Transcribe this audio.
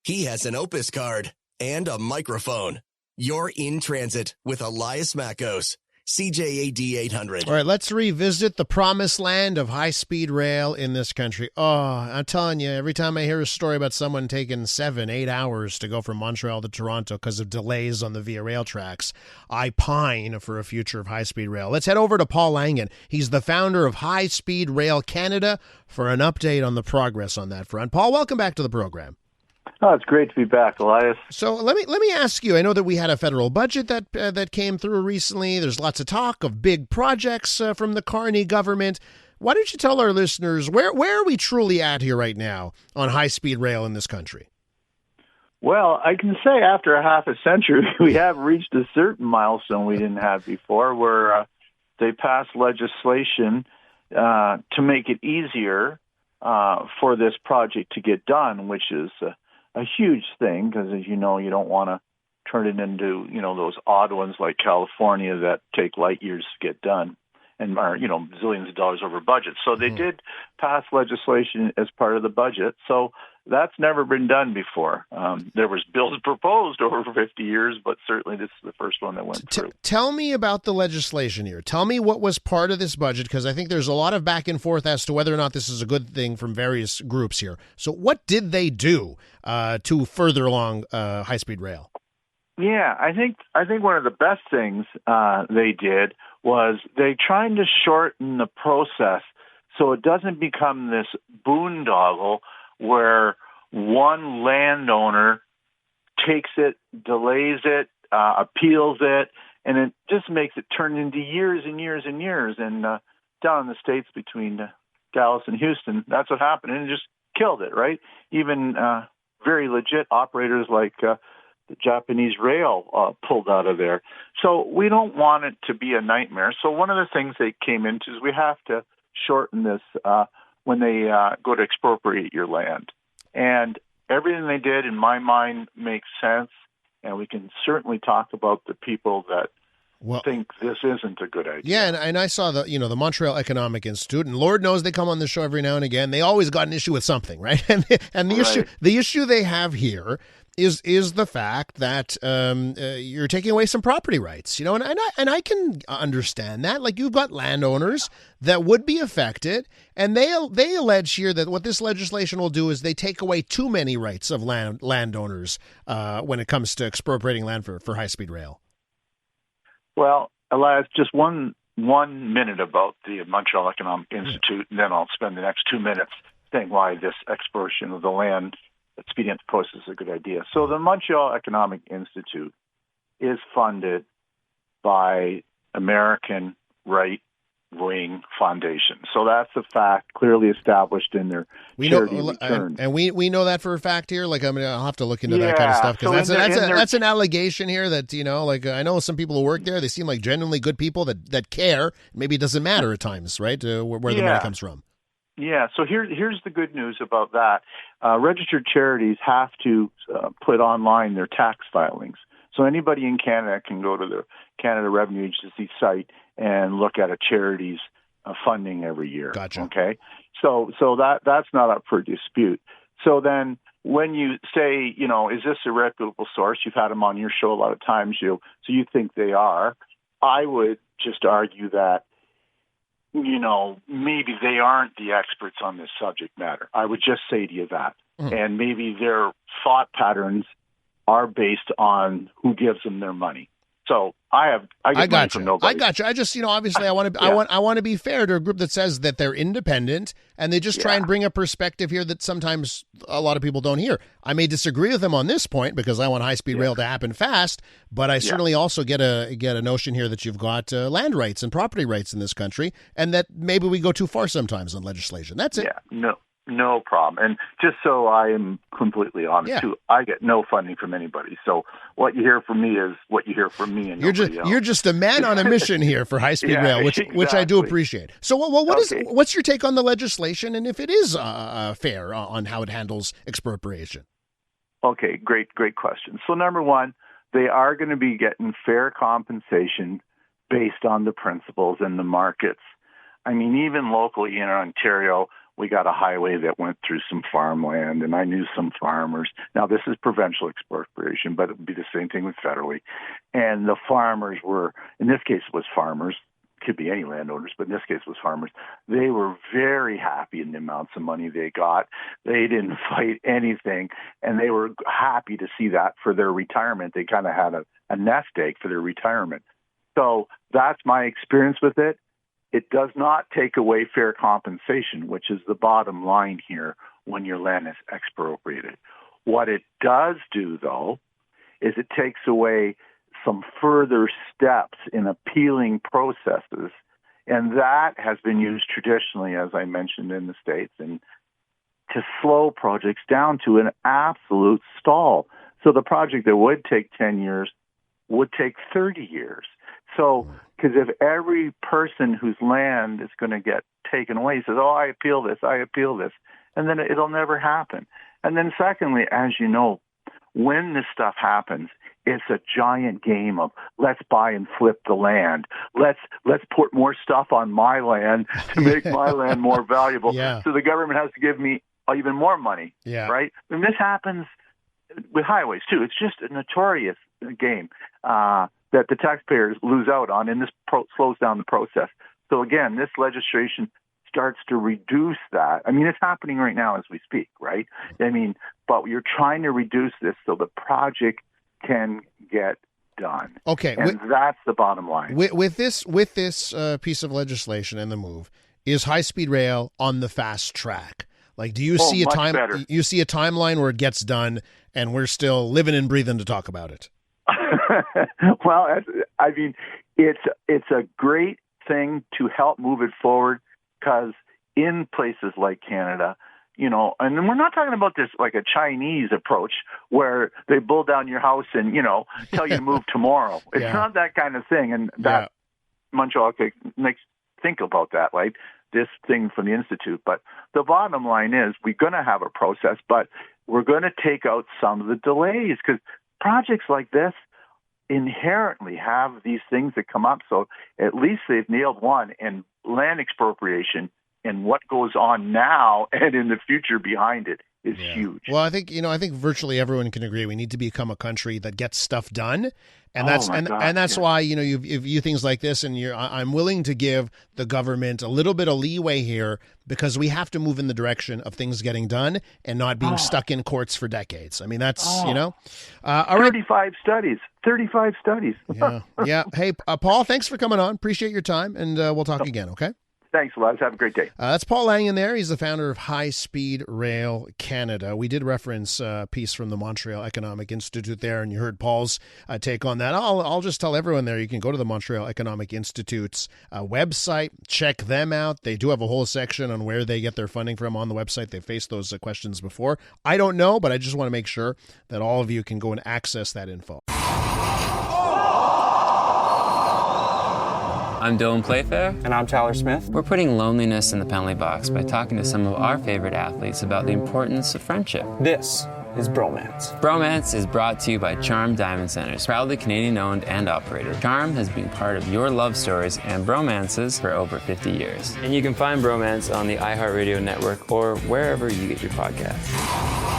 He has an Opus card and a microphone. You're in transit with Elias Mackos, CJAD 800. All right, let's revisit the promised land of high-speed rail in this country. Oh, I'm telling you, every time I hear a story about someone taking 7-8 hours to go from Montreal to Toronto because of delays on the Via Rail tracks, I pine for a future of high-speed rail. Let's head over to Paul Langan. He's the founder of High Speed Rail Canada for an update on the progress on that front. Paul, welcome back to the program. Oh, it's great to be back, Elias. So let me ask you. I know that we had a federal budget that came through recently. There's lots of talk of big projects from the Carney government. Why don't you tell our listeners where are we truly at here right now on high-speed rail in this country? Well, I can say after a half a century, we have reached a certain milestone we didn't have before, where they passed legislation to make it easier for this project to get done, which is a huge thing, because as you know, you don't want to turn it into, those odd ones like California that take light years to get done and are, zillions of dollars over budget. So they did pass legislation as part of the budget. So that's never been done before. There was bills proposed over 50 years, but certainly this is the first one that went through. Tell me about the legislation here. Tell me what was part of this budget, because I think there's a lot of back and forth as to whether or not this is a good thing from various groups here. So what did they do to further along high-speed rail? Yeah, I think one of the best things they did was they tried to shorten the process so it doesn't become this boondoggle where one landowner takes it, delays it, appeals it, and it just makes it turn into years and years and years. And down in the States between Dallas and Houston, that's what happened, and it just killed it, right? Even very legit operators like the Japanese rail pulled out of there. So we don't want it to be a nightmare. So one of the things they came into is we have to shorten this when they go to expropriate your land. And everything they did, in my mind, makes sense. And we can certainly talk about the people that think this isn't a good idea. Yeah, and I saw the Montreal Economic Institute, and Lord knows they come on the show every now and again. They always got an issue with something, right? And the issue they have here is the fact that you're taking away some property rights, and I can understand that. Like, you've got landowners that would be affected, and they allege here that what this legislation will do is they take away too many rights of landowners when it comes to expropriating land for high-speed rail. Well, Elias, just one minute about the Montreal Economic Institute, and then I'll spend the next 2 minutes saying why this expropriation of the land expedient process is a good idea. So the Montreal Economic Institute is funded by American right-wing foundation. So that's a fact clearly established in their charity return. And we know that for a fact here. Like, I'll have to look into that kind of stuff, because that's an allegation here that, I know some people who work there, they seem like genuinely good people that care. Maybe it doesn't matter at times, right, where the money comes from. Yeah, so here's the good news about that. Registered charities have to put online their tax filings. So anybody in Canada can go to the Canada Revenue Agency site and look at a charity's funding every year. Gotcha. Okay, so that's not up for dispute. So then when you say, is this a reputable source? You've had them on your show a lot of times, so you think they are. I would just argue that, maybe they aren't the experts on this subject matter. I would just say to you that. And maybe their thought patterns are based on who gives them their money. So I get money from nobody. I got you. I just, obviously I want to I want to be fair to a group that says that they're independent and they just try and bring a perspective here that sometimes a lot of people don't hear. I may disagree with them on this point because I want high-speed rail to happen fast, but I certainly also get a notion here that you've got land rights and property rights in this country, and that maybe we go too far sometimes on legislation. That's it. Yeah, no problem. And just so I am completely honest, too, I get no funding from anybody. So what you hear from me is what you hear from me, and you're just a man on a mission here for high-speed rail, which I do appreciate. So what's your take on the legislation, and if it is fair on how it handles expropriation? Okay, great question. So number one, they are going to be getting fair compensation based on the principles and the markets. I mean, even locally in Ontario, we got a highway that went through some farmland, and I knew some farmers. Now, this is provincial expropriation, but it would be the same thing with federally. And the farmers were, in this case, it was farmers. Could be any landowners, but in this case it was farmers. They were very happy in the amounts of money they got. They didn't fight anything, and they were happy to see that for their retirement. They kind of had a nest egg for their retirement. So that's my experience with it. It does not take away fair compensation, which is the bottom line here when your land is expropriated. What it does do, though, is it takes away some further steps in appealing processes, and that has been used traditionally, as I mentioned, in the States, and to slow projects down to an absolute stall. So the project that would take 10 years would take 30 years. So, because if every person whose land is going to get taken away says, oh, I appeal this, and then it'll never happen. And then secondly, as you know, when this stuff happens, it's a giant game of let's buy and flip the land. Let's put more stuff on my land to make my land more valuable. Yeah. So the government has to give me even more money, right? And this happens with highways too. It's just a notorious game that the taxpayers lose out on, and this slows down the process. So again, this legislation starts to reduce that. I mean, it's happening right now as we speak, right? I mean, but you're trying to reduce this so the project can get done. Okay, and that's the bottom line. With this piece of legislation and the move, is high-speed rail on the fast track? Like, do you see a time? Better. You see a timeline where it gets done, and we're still living and breathing to talk about it? Well, I mean, it's a great thing to help move it forward, because in places like Canada, you know, and we're not talking about this like a Chinese approach where they bull down your house and, you know, tell you to move tomorrow. It's not that kind of thing. And that Montreal makes think about that, right? This thing from the Institute. But the bottom line is we're going to have a process, but we're going to take out some of the delays, because projects like this inherently have these things that come up. So at least they've nailed one, and land expropriation and what goes on now and in the future behind it is huge. Well, I think virtually everyone can agree we need to become a country that gets stuff done. And that's why, you know, you view things like this, and I'm willing to give the government a little bit of leeway here, because we have to move in the direction of things getting done and not being stuck in courts for decades. I mean, that's, you know. All right. 35 studies. Yeah. Hey, Paul, thanks for coming on. Appreciate your time, and we'll talk again, okay? Thanks, Elias. Have a great day. That's Paul Langan there. He's the founder of High Speed Rail Canada. We did reference a piece from the Montreal Economic Institute there, and you heard Paul's take on that. I'll just tell everyone there, you can go to the Montreal Economic Institute's website, check them out. They do have a whole section on where they get their funding from on the website. They've faced those questions before. I don't know, but I just want to make sure that all of you can go and access that info. I'm Dylan Playfair. And I'm Tyler Smith. We're putting loneliness in the penalty box by talking to some of our favorite athletes about the importance of friendship. This is Bromance. Bromance is brought to you by Charm Diamond Centers, proudly Canadian-owned and operated. Charm has been part of your love stories and bromances for over 50 years. And you can find Bromance on the iHeartRadio network or wherever you get your podcasts.